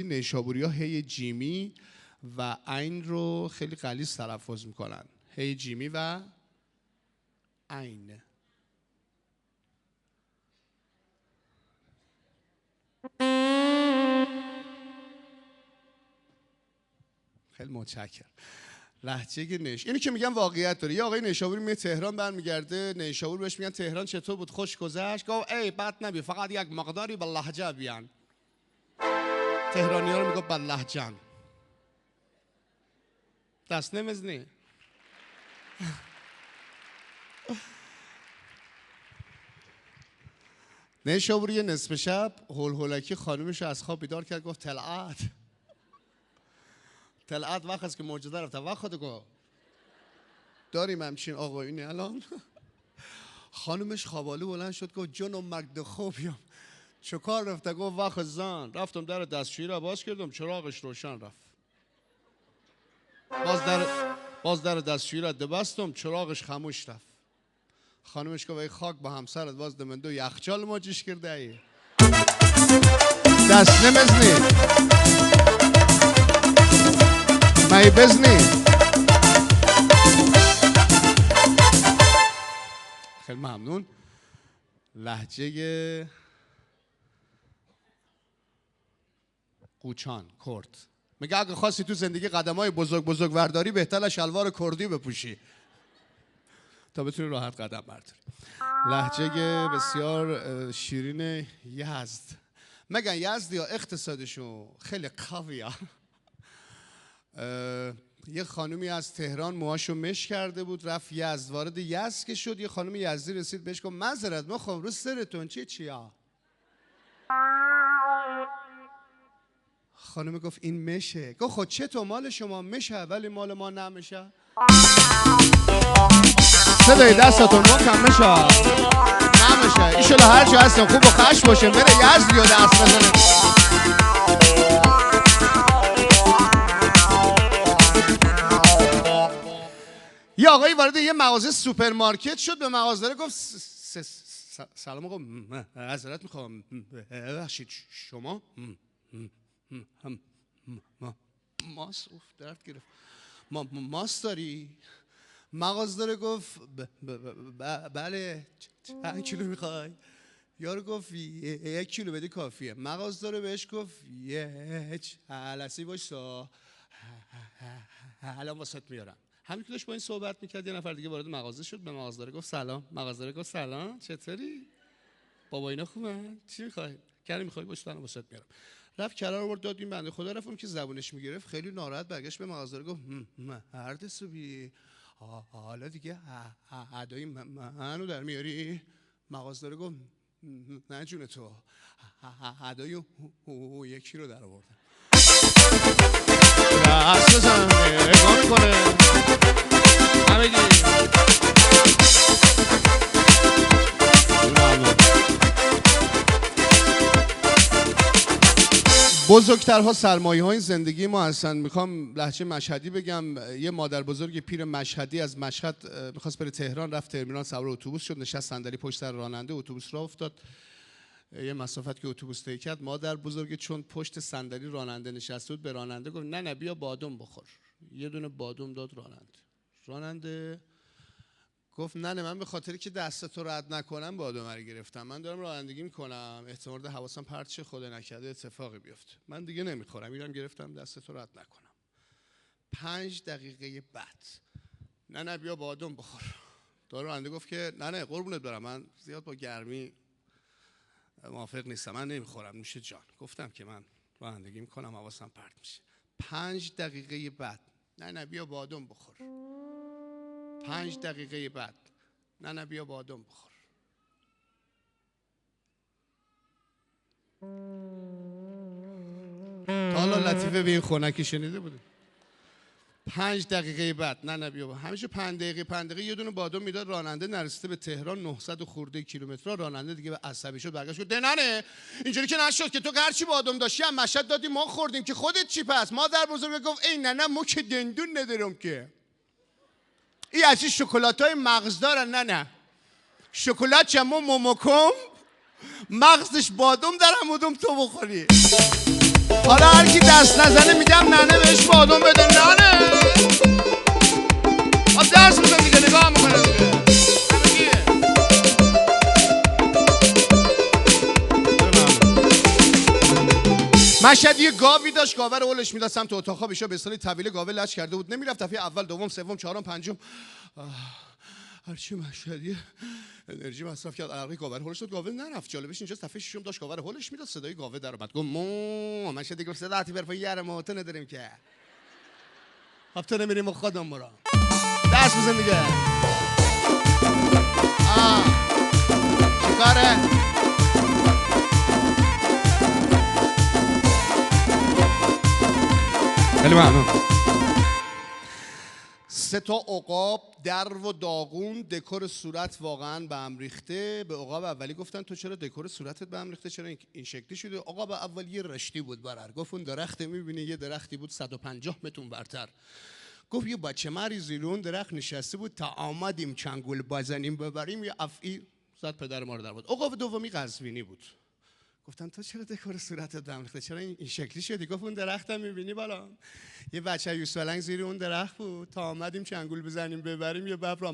نیشابوری ها هی جیمی و عین رو خیلی غلیظ تلفظ میکنن. هی جیمی و عین. خیلی متشکرم. لهجه اینی که میگم واقعیت داره. یه آقای نیشابوری میاد تهران برمیگرده، نیشابور بهش میگن تهران چطور بود؟ خوش گذشت؟ گفت ای بد نبی، فقط یک مقداری با لهجه بیان. تهرانی‌ها رو میگفت با لهجه‌ن. دست نمیزنی. نیشابوری یه نصف شب هول هولکی خانومش از خواب بیدار کرد، گفت طلعت وقت است که موجوده رفته. وقت گفت داریم همچین آقایونی الان. خانومش خوابالو بلند شد گفت جونم مگد خوبیم. چه کار رفته؟ گفت وقت زن. رفتم در دستشویی را باز کردم، چراغش روشن رفت. باز در دستشویی را بستم، چراغش خاموش رفت. خانومش گفت ای خاک با همسرت باز دمندو یخچال ماجیش کرده ای. دست نمیزنی مایی بزنی. خیلی ممنون. لهجه قوچان کرد میگه اگه خواستی تو زندگی قدم‌های بزرگ ورداری بهتره شلوار کردی بپوشی تا بتونی راحت قدم برداری. لهجه بسیار شیرین یزد. میگن یزدیا اقتصادشون خیلی قویه. یه خانومی از تهران موهاشو مش کرده بود، رفت یزد. وارد یزد که شد یه خانم یزدی رسید بهش گفت معذرت میخوام رو سرتون چیا؟ خانم گفت این مشه. گفت خود چطور مال شما مشه ولی مال ما نمیشه؟ صدای دستاتون محکم میشه نمیشه. ایشالا هر جا هستم خوب و خش باشه بره یزد یا دست بزنه. یه آقایی وارد یه مغازه سوپرمارکت شد، به مغازه‌دار گفت سلام آقا، معذرت میخوام ببخشید شما ماست درد گرفت ماست داری؟ مغازه‌دار گفت بله چند کیلو میخوای؟ یارو گفت 1 کیلو بدی کافیه. مغازه‌دار بهش گفت یه جلسه وایسا الان واسات میارم. همین که داشت با این صحبت میکرد یه نفر دیگه وارد مغازه شد، به مغازه‌دار گفت سلام. مغازه‌دار گفت سلام چطوری؟ بابا اینا خوبن؟ چی میخوای؟ کاری میخوای باش الان واسات میارم. رفت کرار آورد داد این بنده خدا. رفتم که زبونش میگرفت خیلی ناراحت برگشت به مغازه‌دار گفت مرد صبحی حالا دیگه ادای منو در میاری؟ مغازه‌دار گفت نه جون تو، ادای 1 کیلو در آوردم. دست بزن نگاه میکنه همگی. بزرگترها سرمایه های زندگی ما هستن. میخوام لهجه مشهدی بگم. یه مادر بزرگ پیر مشهدی از مشهد میخواست بره تهران، رفت ترمینال سوار اتوبوس شد، نشست صندلی پشت سر راننده، اتوبوس راه افتاد. یه مسافت که اتوبوس طی کرد، مادر بزرگ چون پشت صندلی راننده نشسته بود به راننده گفت نه بیا بادم بخور. یه دونه بادم داد راننده گفت نه من به خاطری که دستتو رد نکنم بادم رو گرفتم، من دارم رانندگی میکنم احتمال ده حواسم پرت شه خدا نکرده اتفاقی بیفته، من دیگه نمیخورم میرم گرفتم دستتو رد نکنم. 5 دقیقه بعد نه بیا بادم بخور. راننده گفت که نه قربونت برم من زیاد با گرمی موافق نیستم، من نمیخورم نوش جان. گفتم که من رانندگی میکنم حواسم پرت میشه. 5 دقیقه بعد نه بیا بادم بخور. 5 دقیقه بعد نه بیا بادم بخور. تا حالا لطیفه به این خنکی شنیده بودی؟ 5 دقیقه بعد نه بیا همیشه 5 دقیقه یه دونه بادم میداد راننده. نرسیده به تهران 900 خورده کیلومتر. راننده دیگه به عصبی شد برگشت گفت نه اینجوری که نشد که تو هرچی بادم داشتی هم مشهد دادی ما خوردیم که خودت چی پس؟ مادر بزرگ گفت ای نه ما که دندون ندارم که. این از این شکلاتای مغز دارن. نه شکلات چمو موموکم مغزش بادم در همودم تو بخوری. حالا هر کی دست نزنه میگم ننه بهش بادم بده. ننه آب درس میزن دیگه، نگاه میکنه دیگه. مشهدی یه گاوی داشت، گاوه رو اولش میداد سمت اتاق خوابش، به اصطلاح طویل گاوه لج کرده بود، نمیرفت. دفعه اول، دوم، سوم، چهارم، پنجم هرچی مشهدی انرژی مصرف کرد، عرقی گاوه رو هولش داد، گاوه نرفت. جالبش اینجاست دفعه ششم داشت گاوه رو هولش میداد، صدای گاوه در اومد. گفت مو. مشهدی گفت صداتی بر پای یار ما تو نداریم که. هفته نمیریم و خودم برام دست بزن دیگه. چیکاره؟ خیلی ممنون. 3 تا عقاب، در و داغون، دکور صورت واقعا به هم ریخته. به عقاب اولی گفتن تو چرا دکور صورتت به هم ریخته، چرا این شکلی شده؟ عقاب اول یه رشتی بود برر. گفت اون درخت میبینی یه درختی بود 150 متر برتر. گفت یه بچه مری زیر اون درخت نشسته بود، تا آمدیم چنگول بزنیم ببریم یه افعی زد پدر ما رو در بود. عقاب دومی قزوینی بود. گفتن تو چرا دکور صورتت به هم ریخته، چرا این شکلی شدی؟ گفت اون درختم میبینی بالا یه بچه یوسفلنگ زیر اون درخت بود، تا آمدیم چنگول بزنیم ببریم یه ببر